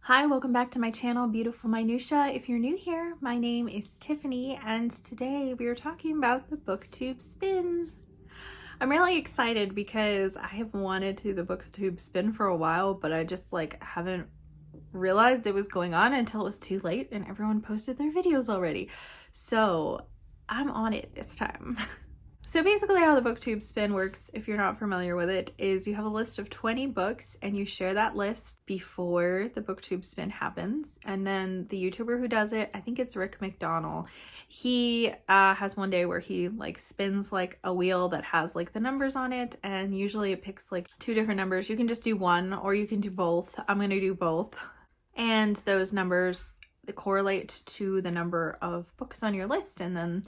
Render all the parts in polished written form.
Hi, welcome back to my channel, Beautiful Minutia. If you're new here, my name is Tiffany, and today we are talking about the BookTube spin. I'm really excited because I have wanted to do the BookTube spin for a while, but I just haven't realized it was going on until it was too late and everyone posted their videos already. So I'm on it this time. So basically how the BookTube spin works, if you're not familiar with it, is you have a list of 20 books and you share that list before the BookTube spin happens. And then the YouTuber who does it, I think it's Rick McDonald, he has one day where he spins a wheel that has the numbers on it, and usually it picks two different numbers. You can just do one or you can do both. I'm gonna do both. And those numbers correlate to the number of books on your list, and then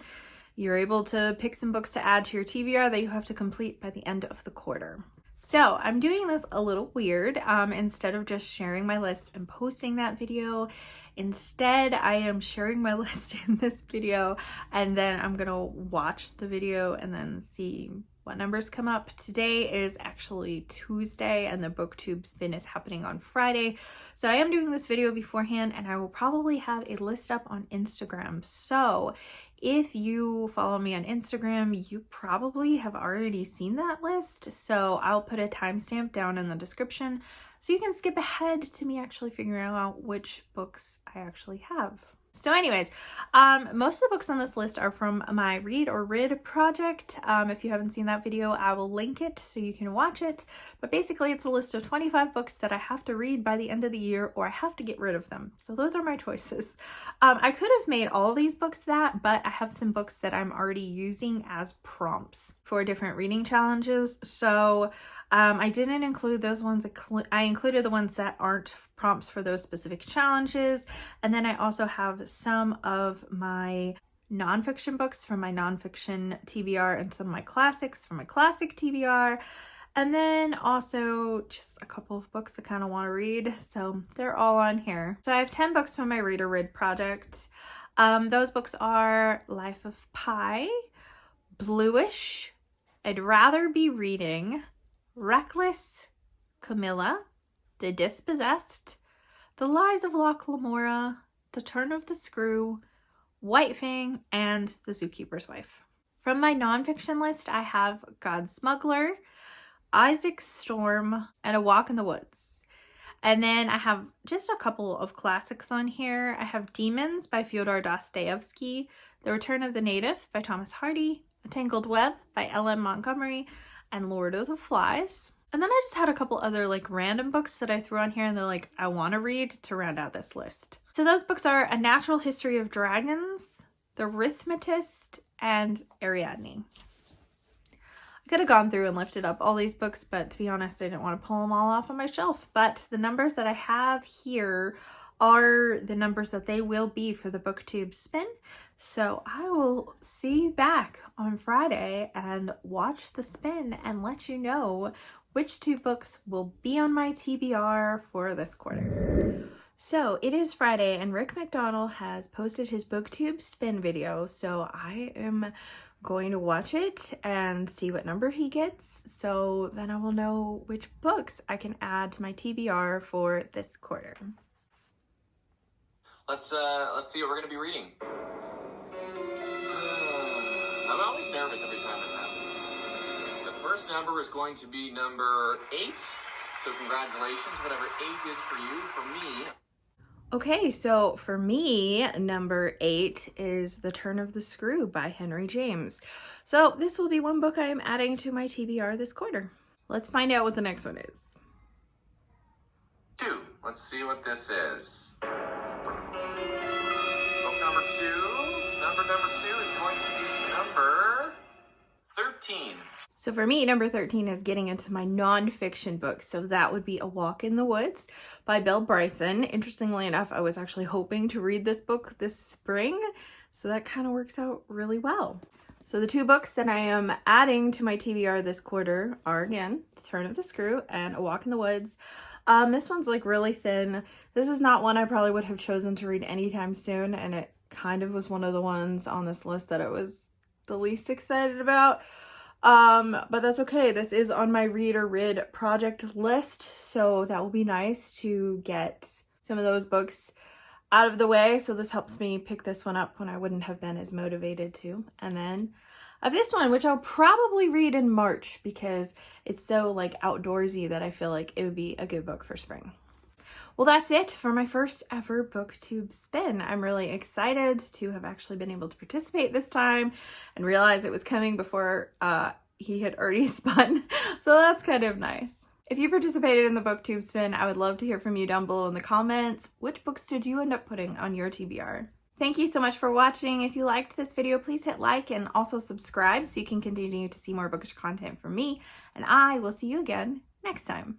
you're able to pick some books to add to your TBR that you have to complete by the end of the quarter. So I'm doing this a little weird. Instead of just sharing my list and posting that video, instead I am sharing my list in this video, and then I'm gonna watch the video and then see what numbers come up. Today is actually Tuesday and the BookTube spin is happening on Friday. So I am doing this video beforehand, and I will probably have a list up on Instagram. So if you follow me on Instagram, you probably have already seen that list. So I'll put a timestamp down in the description so you can skip ahead to me actually figuring out which books I actually have. So anyways, most of the books on this list are from my Read or Rid project. If you haven't seen that video, I will link it so you can watch it. But basically it's a list of 25 books that I have to read by the end of the year, or I have to get rid of them. So those are my choices. I could have made all these books that, but I have some books that I'm already using as prompts for different reading challenges. So I didn't include those ones. I included the ones that aren't prompts for those specific challenges. And then I also have some of my nonfiction books from my nonfiction TBR and some of my classics from my classic TBR. And then also just a couple of books I kind of want to read. So they're all on here. So I have 10 books from my Read or Rid project. Those books are Life of Pi, Bluish, I'd Rather Be Reading, Reckless, Camilla, The Dispossessed, The Lies of Loch Lamora, The Turn of the Screw, White Fang, and The Zookeeper's Wife. From my nonfiction list, I have God's Smuggler, Isaac's Storm, and A Walk in the Woods. And then I have just a couple of classics on here. I have Demons by Fyodor Dostoevsky, The Return of the Native by Thomas Hardy, A Tangled Web by L.M. Montgomery, and Lord of the Flies. And then I just had a couple other random books that I threw on here and they're I want to read to round out this list. So those books are A Natural History of Dragons, The Arithmetist, and Ariadne. I could have gone through and lifted up all these books, but to be honest, I didn't want to pull them all off on my shelf. But the numbers that I have here are the numbers that they will be for the BookTube spin. So I will see you back on Friday and watch the spin and let you know which two books will be on my TBR for this quarter. So it is Friday and Rick McDonald has posted his BookTube spin video. So I am going to watch it and see what number he gets. So then I will know which books I can add to my TBR for this quarter. Let's see what we're gonna be reading. I'm always nervous every time this happens. The first number is going to be number 8. So congratulations, whatever 8 is for you. For me. Okay, so for me, number 8 is The Turn of the Screw by Henry James. So this will be one book I am adding to my TBR this quarter. Let's find out what the next one is. 2. Let's see what this is. Book number 2. Number 2 is going to be number 13. So for me, number 13 is getting into my nonfiction books. So that would be A Walk in the Woods by Bill Bryson. Interestingly enough, I was actually hoping to read this book this spring. So that kind of works out really well. So the two books that I am adding to my TBR this quarter are, again, The Turn of the Screw and A Walk in the Woods. This one's really thin. This is not one I probably would have chosen to read anytime soon, and it kind of was one of the ones on this list that I was the least excited about. But that's okay. This is on my Read or Rid project list, so that will be nice to get some of those books out of the way. So this helps me pick this one up when I wouldn't have been as motivated to. And then of this one, which I'll probably read in March because it's so like outdoorsy that I feel like it would be a good book for spring. Well, that's it for my first ever BookTube spin. I'm really excited to have actually been able to participate this time and realize it was coming before he had already spun. So that's kind of nice. If you participated in the BookTube spin, I would love to hear from you down below in the comments. Which books did you end up putting on your TBR? Thank you so much for watching. If you liked this video, please hit like and also subscribe so you can continue to see more bookish content from me. And I will see you again next time.